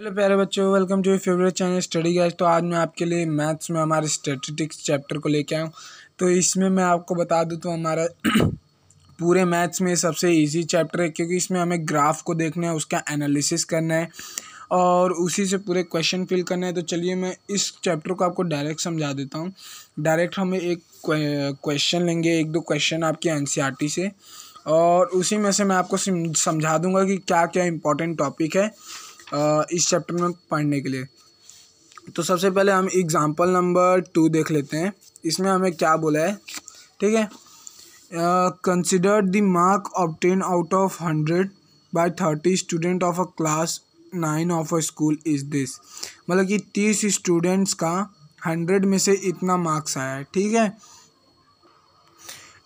Hello प्यारे बच्चों, welcome to your favourite channel study guys. तो आज मैं आपके लिए मैथ्स में हमारे स्टैटिस्टिक्स चैप्टर को लेके आया हूँ। तो इसमें मैं आपको बता दूँ तो हमारा पूरे मैथ्स में सबसे इजी चैप्टर है, क्योंकि इसमें हमें ग्राफ को देखना है, उसका एनालिसिस करना है और उसी से पूरे क्वेश्चन फिल करना है। तो चलिए मैं इस चैप्टर को आपको डायरेक्ट समझा देता हूँ। डायरेक्ट हमें एक क्वेश्चन लेंगे, एक दो क्वेश्चन आपके एनसीईआरटी से, और उसी में से मैं आपको समझा दूँगा कि क्या क्या इंपॉर्टेंट टॉपिक है इस चैप्टर में पढ़ने के लिए। तो सबसे पहले हम एग्जाम्पल नंबर 2 देख लेते हैं। इसमें हमें क्या बोला है, ठीक है। Consider the mark obtain out of 100 by 30 student of a class 9 of a school is this. मतलब कि 30 स्टूडेंट्स का 100 में से इतना मार्क्स आया है, ठीक है।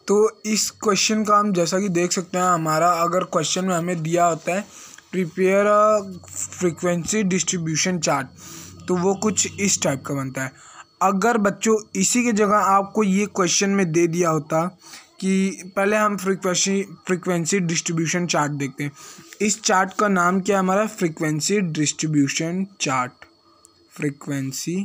तो इस क्वेश्चन का हम जैसा कि देख सकते हैं, हमारा अगर क्वेश्चन में हमें दिया होता है prepare a frequency distribution chart, तो वो कुछ इस टाइप का बनता है। अगर बच्चों इसी की जगह आपको ये क्वेश्चन में दे दिया होता कि पहले हम फ्रीक्वेंसी डिस्ट्रीब्यूशन चार्ट देखते हैं। इस चार्ट का नाम क्या है हमारा? Frequency distribution chart. फ्रीक्वेंसी,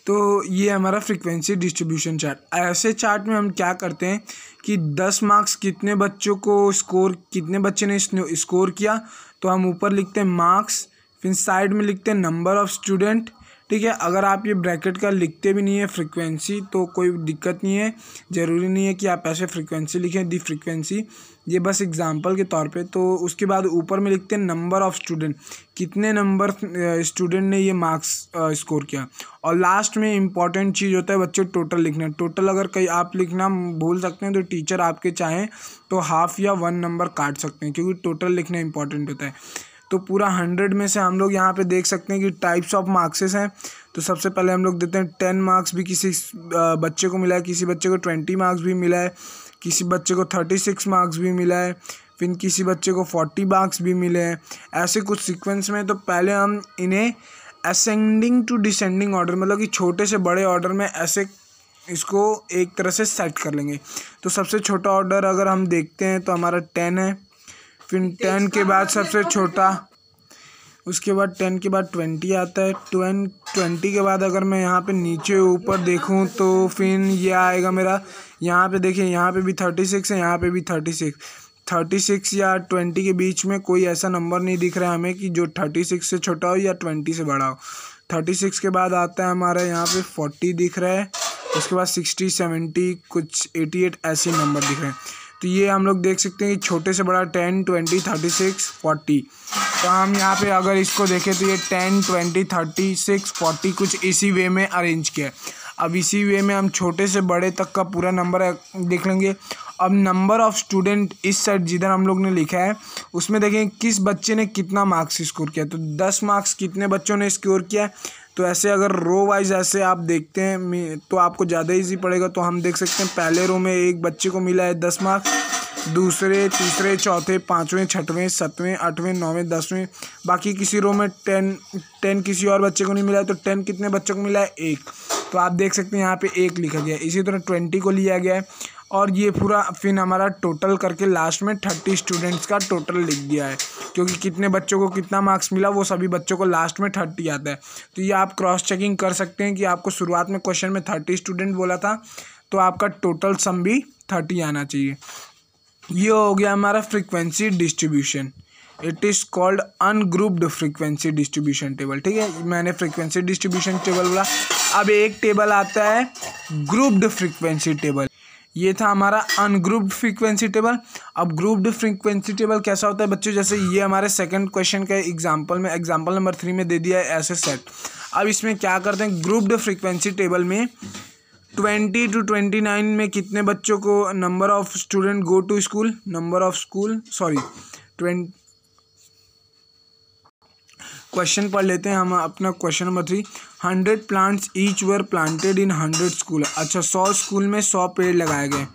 तो ये हमारा फ्रीक्वेंसी डिस्ट्रीब्यूशन चार्ट। ऐसे चार्ट में हम क्या करते हैं कि 10 मार्क्स कितने बच्चों को कितने बच्चे ने स्कोर किया, तो हम ऊपर लिखते हैं मार्क्स, फिर साइड में लिखते हैं नंबर ऑफ़ स्टूडेंट, ठीक है। अगर आप ये ब्रैकेट का लिखते भी नहीं है फ्रीक्वेंसी तो कोई दिक्कत नहीं है, ज़रूरी नहीं है कि आप ऐसे फ्रीक्वेंसी लिखें, दी फ्रीक्वेंसी, ये बस एग्जांपल के तौर पे। तो उसके बाद ऊपर में लिखते हैं नंबर ऑफ़ स्टूडेंट, कितने नंबर स्टूडेंट ने ये मार्क्स स्कोर किया। और लास्ट में इंपॉर्टेंट चीज़ होता है बच्चों, टोटल लिखना। टोटल अगर कहीं आप लिखना भूल सकते हैं तो टीचर आपके चाहें तो हाफ या 1 नंबर काट सकते हैं, क्योंकि टोटल लिखना इंपॉर्टेंट होता है। तो पूरा 100 में से हम लोग यहाँ पे देख सकते हैं कि टाइप्स ऑफ मार्क्सेस हैं। तो सबसे पहले हम लोग देते हैं 10 मार्क्स भी किसी बच्चे को मिला है, किसी बच्चे को 20 मार्क्स भी मिला है, किसी बच्चे को 36 मार्क्स भी मिला है, फिर किसी बच्चे को 40 मार्क्स भी मिले हैं। ऐसे कुछ सीक्वेंस में। तो पहले हम इन्हें असेंडिंग टू डिसेंडिंग ऑर्डर, मतलब कि छोटे से बड़े ऑर्डर में ऐसे इसको एक तरह से सेट कर लेंगे। तो सबसे छोटा ऑर्डर अगर हम देखते हैं तो हमारा 10 है, फिर 10 के बाद सबसे छोटा, उसके बाद 10 के बाद 20 आता है। 20 के बाद अगर मैं यहाँ पे नीचे ऊपर देखूँ तो फिर ये आएगा मेरा, यहाँ पे देखिए, यहाँ पे भी 36 है, यहाँ पे भी 36 या 20 के बीच में कोई ऐसा नंबर नहीं दिख रहा है हमें कि जो 36 से छोटा हो या 20 से बड़ा हो। 36 के बाद आता है हमारा यहाँ पे 40 दिख रहा है, उसके बाद 60, 70, कुछ 88 ऐसे नंबर दिख रहे हैं। तो ये हम लोग देख सकते हैं कि छोटे से बड़ा 10, 20, 36, 40। तो हम यहाँ पे अगर इसको देखें तो ये 10, 20, 36, 40 कुछ इसी वे में अरेंज किया है। अब इसी वे में हम छोटे से बड़े तक का पूरा नंबर देख लेंगे। अब नंबर ऑफ़ स्टूडेंट इस साइड जिधर हम लोग ने लिखा है उसमें देखें किस बच्चे ने कितना मार्क्स स्कोर किया। तो 10 मार्क्स कितने बच्चों ने स्कोर किया। तो ऐसे अगर रो वाइज ऐसे आप देखते हैं तो आपको ज़्यादा इजी पड़ेगा। तो हम देख सकते हैं पहले रो में एक बच्चे को मिला है 10 मार्क्स, दूसरे, तीसरे, चौथे, 5वें, 6वें, 7वें, 8वें, 9वें, 10वें। बाकी किसी रो में 10 किसी और बच्चे को नहीं मिला है। तो 10 कितने बच्चों को मिला है? 1। तो आप देख सकते हैं यहाँ पे 1 लिखा गया है। इसी तरह 20 को लिया गया है और ये पूरा फिर हमारा टोटल करके लास्ट में 30 स्टूडेंट्स का टोटल लिख दिया है, क्योंकि कितने बच्चों को कितना मार्क्स मिला वो सभी बच्चों को लास्ट में 30 आता है। तो ये आप क्रॉस चेकिंग कर सकते हैं कि आपको शुरुआत में क्वेश्चन में 30 स्टूडेंट बोला था, तो आपका टोटल सम भी 30 आना चाहिए। ये हो गया हमारा frequency distribution. It is called ungrouped frequency distribution table, ठीक है। मैंने फ्रीक्वेंसी डिस्ट्रीब्यूशन टेबल बोला। अब एक टेबल आता है ग्रुप्ड फ्रीक्वेंसी टेबल। ये था हमारा अनग्रुप्ड फ्रीक्वेंसी टेबल। अब ग्रुप्ड फ्रीक्वेंसी टेबल कैसा होता है बच्चों? जैसे ये हमारे सेकंड क्वेश्चन का एग्जांपल नंबर 3 में दे दिया है ऐसे सेट। अब इसमें क्या करते हैं, ग्रुप्ड फ्रीक्वेंसी टेबल में 20 to 29 में कितने बच्चों को number of student go to school, question पढ़ लेते हैं हम अपना question number 3। 100 plants each were planted in 100 school. अच्छा, 100 स्कूल में 100 पेड़ लगाए गए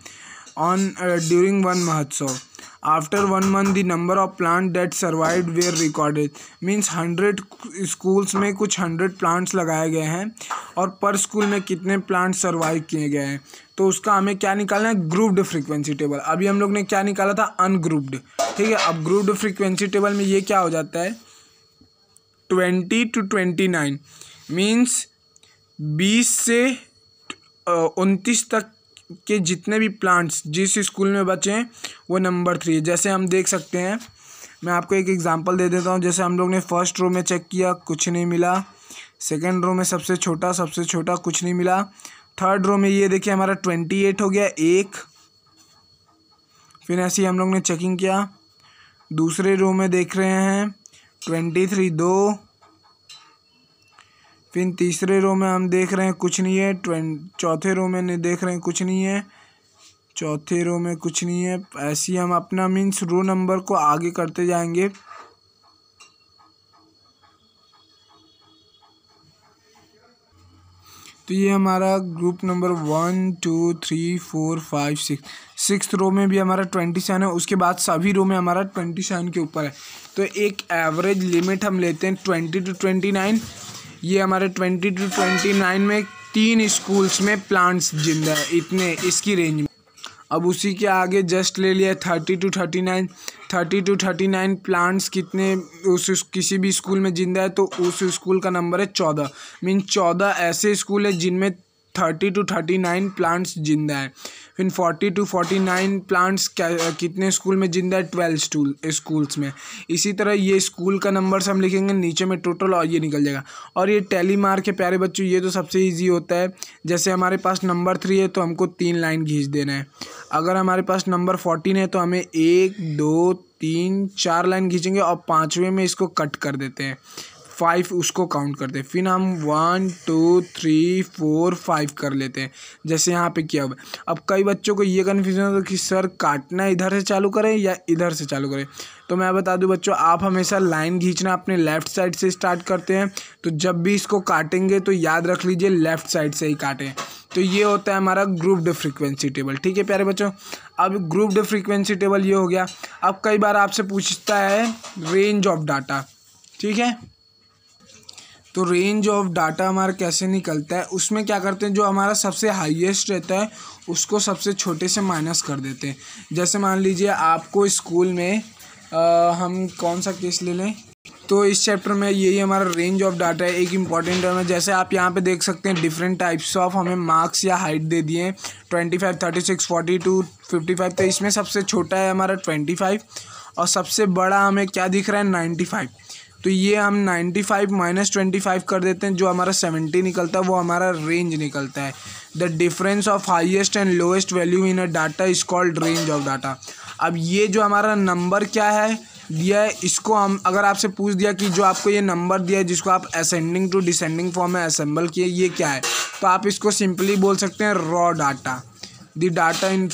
on during Van Mahotsav. After 1 month the number of plant that survived were recorded. Means 100 schools में कुछ 100 प्लांट्स लगाए गए हैं और पर स्कूल में कितने प्लांट सर्वाइव किए गए हैं। तो उसका हमें क्या निकालना है? Grouped frequency table. अभी हम लोग ने क्या निकाला था? अनग्रुप्ड, ठीक है। अब ग्रुप्ड फ्रीक्वेंसी टेबल में ये क्या हो जाता है, 20 to 29 मीन्स 20 से 29 तक के जितने भी प्लांट्स जिस स्कूल में बचे हैं वो नंबर 3 है। जैसे हम देख सकते हैं, मैं आपको एक एग्जांपल दे देता हूँ। जैसे हम लोग ने फर्स्ट रो में चेक किया, कुछ नहीं मिला। सेकंड रो में सबसे छोटा कुछ नहीं मिला। थर्ड रो में ये देखिए हमारा 28 हो गया, एक। फिर ऐसे ही हम लोग ने चेकिंग किया। दूसरे रो में देख रहे हैं 23, 2। फिर तीसरे रो में हम देख रहे हैं कुछ नहीं है। चौथे रो में देख रहे हैं कुछ नहीं है। चौथे रो में कुछ नहीं है। ऐसे ही हम अपना मीन्स रो नंबर को आगे करते जाएंगे। तो ये हमारा ग्रुप नंबर 1 2 3 4 5 6, सिक्स रो में भी हमारा 27 है। उसके बाद सभी रो में हमारा 27 के ऊपर है। तो एक एवरेज लिमिट हम लेते हैं 20 to 29। ये हमारे 20 to 29 में 3 स्कूल्स में प्लांट्स जिंदा है, इतने इसकी रेंज में। अब उसी के आगे जस्ट ले लिया 30 to 39। 30 to 39 प्लांट्स कितने उस किसी भी स्कूल में जिंदा है, तो उस स्कूल का नंबर है 14। मीन 14 ऐसे स्कूल है जिनमें 30 to 39 प्लांट्स जिंदा है। फिर 40 to 49 प्लांट्स कितने स्कूल में जिंदा है, 12 स्कूल्स में। इसी तरह ये स्कूल का नंबर हम लिखेंगे नीचे में टोटल, और ये निकल जाएगा। और ये टैली मार के प्यारे बच्चों, ये तो सबसे इजी होता है। जैसे हमारे पास नंबर 3 है तो हमको 3 लाइन खींच देना है। अगर हमारे पास नंबर 14 है तो हमें 1 2 3 4 लाइन खींचेंगे और 5वें में इसको कट कर देते हैं, 5 उसको काउंट करते हैं। फिर हम 1 2 3 4 5 कर लेते हैं, जैसे यहाँ पे किया हुआ। अब कई बच्चों को ये कन्फ्यूजन होता है कि सर काटना इधर से चालू करें या इधर से चालू करें। तो मैं बता दूं बच्चों, आप हमेशा लाइन खींचना अपने लेफ़्ट साइड से स्टार्ट करते हैं। तो जब भी इसको काटेंगे तो याद रख लीजिए लेफ़्ट साइड से ही काटें। तो ये होता है हमारा ग्रुप्ड फ्रीक्वेंसी टेबल। ठीक है प्यारे बच्चों, अब ग्रुप्ड फ्रीक्वेंसी टेबल ये हो गया। अब कई बार आपसे पूछता है रेंज ऑफ डाटा। ठीक है, तो रेंज ऑफ डाटा हमारा कैसे निकलता है, उसमें क्या करते हैं, जो हमारा सबसे हाईएस्ट रहता है उसको सबसे छोटे से माइनस कर देते हैं। जैसे मान लीजिए आपको स्कूल में हम कौन सा केस ले लें, तो इस चैप्टर में यही हमारा रेंज ऑफ डाटा है। एक इम्पॉर्टेंट टर्म है, जैसे आप यहाँ पे देख सकते हैं डिफरेंट टाइप्स ऑफ हमें मार्क्स या हाइट दे दिए हैं, 25 36 42 55। तो इसमें सबसे छोटा है हमारा 25 और सबसे बड़ा हमें क्या दिख रहा है 95। तो ये हम 95 माइनस 25 कर देते हैं, जो हमारा 70 निकलता है वो हमारा रेंज निकलता है। The difference of highest and lowest value in a data is called range of data. अब ये जो हमारा नंबर क्या है दिया है, इसको हम अगर आपसे पूछ दिया कि जो आपको ये नंबर दिया है जिसको आप असेंडिंग टू डिसेंडिंग फॉर्म में असेंबल किए, ये क्या है, तो आप इसको सिंपली बोल सकते हैं raw data. The data in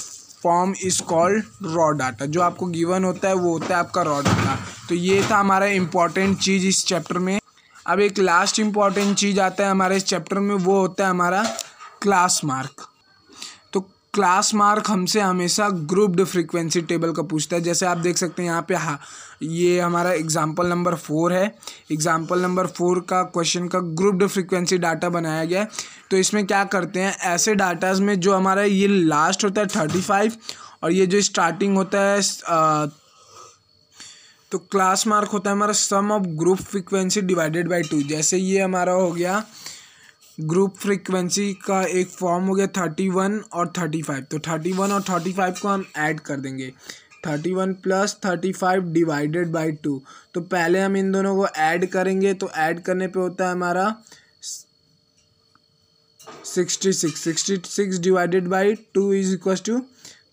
form is called raw data. जो आपको गिवन होता है वो होता है आपका रॉ डाटा। तो ये था हमारा इम्पॉर्टेंट चीज़ इस चैप्टर में। अब एक लास्ट इम्पॉर्टेंट चीज़ आता है हमारे इस चैप्टर में, वो होता है हमारा क्लास मार्क। तो क्लास मार्क हमसे हमेशा ग्रुप्ड फ्रीक्वेंसी टेबल का पूछता है। जैसे आप देख सकते हैं यहाँ पे ये हमारा एग्जाम्पल नंबर 4 है। एग्जाम्पल नंबर 4 का क्वेश्चन का ग्रुप्ड फ्रीक्वेंसी डाटा बनाया गया है। तो इसमें क्या करते हैं, ऐसे डाटाज में जो हमारा ये लास्ट होता है 35 और ये जो स्टार्टिंग होता है तो क्लास मार्क होता है हमारा sum of group frequency divided by 2। जैसे ये हमारा हो गया ग्रुप फ्रीक्वेंसी का एक फॉर्म हो गया 31 और 35। तो 31 और 35 को हम ऐड कर देंगे, 31 प्लस 35 डिवाइडेड बाय 2। तो पहले हम इन दोनों को ऐड करेंगे, तो ऐड करने पे होता है हमारा 66 divided by 2 is equal to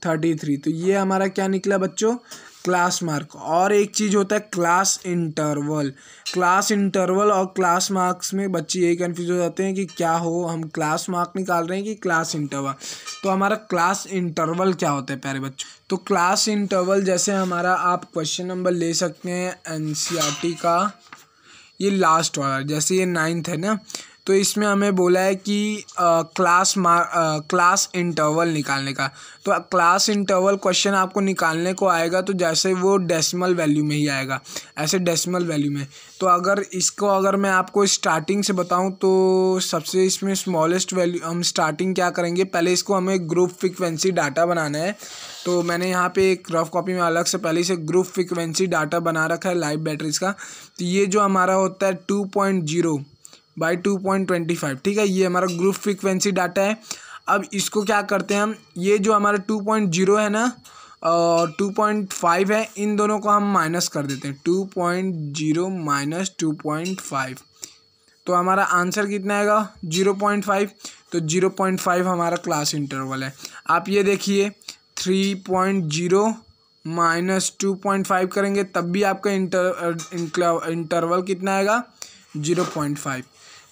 33। तो ये हमारा क्या निकला बच्चों, क्लास मार्क। और एक चीज़ होता है क्लास इंटरवल। क्लास इंटरवल और क्लास मार्क्स में बच्चे यही कन्फ्यूज हो जाते हैं कि क्या हो, हम क्लास मार्क निकाल रहे हैं कि क्लास इंटरवल। तो हमारा क्लास इंटरवल क्या होता है प्यारे बच्चों, तो क्लास इंटरवल जैसे हमारा आप क्वेश्चन नंबर ले सकते हैं एनसीईआरटी का ये लास्ट वाला, जैसे ये 9th है ना, तो इसमें हमें बोला है कि क्लास इंटरवल निकालने का। तो क्लास इंटरवल क्वेश्चन आपको निकालने को आएगा तो जैसे वो डेसिमल वैल्यू में ही आएगा, ऐसे डेसिमल वैल्यू में। तो अगर मैं आपको स्टार्टिंग से बताऊं तो सबसे इसमें स्मॉलेस्ट वैल्यू हम स्टार्टिंग क्या करेंगे, पहले इसको हमें ग्रुप फ्रीक्वेंसी डाटा बनाना है। तो मैंने यहाँ पे एक रफ कॉपी में अलग से पहले से ग्रुप फ्रीक्वेंसी डाटा बना रखा है लाइव बैटरीज का। तो ये जो हमारा होता है 2.0 बाई 2.25, ठीक है, ये हमारा ग्रुप फ्रीक्वेंसी डाटा है। अब इसको क्या करते हैं हम, ये जो हमारा 2.0 है ना और 2.5 है, इन दोनों को हम माइनस कर देते हैं। 2.0 माइनस 2.5, तो हमारा आंसर कितना आएगा 0.5। तो 0.5 हमारा क्लास इंटरवल है। आप ये देखिए 3.0 माइनस 2.5 करेंगे तब भी आपका इंटरवल कितना आएगा 0.5।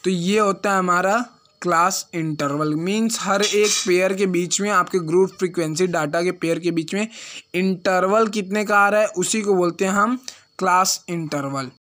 तो ये होता है हमारा क्लास इंटरवल। मीन्स हर एक पेयर के बीच में, आपके ग्रुप फ्रीक्वेंसी डाटा के पेयर के बीच में इंटरवल कितने का आ रहा है, उसी को बोलते हैं हम क्लास इंटरवल।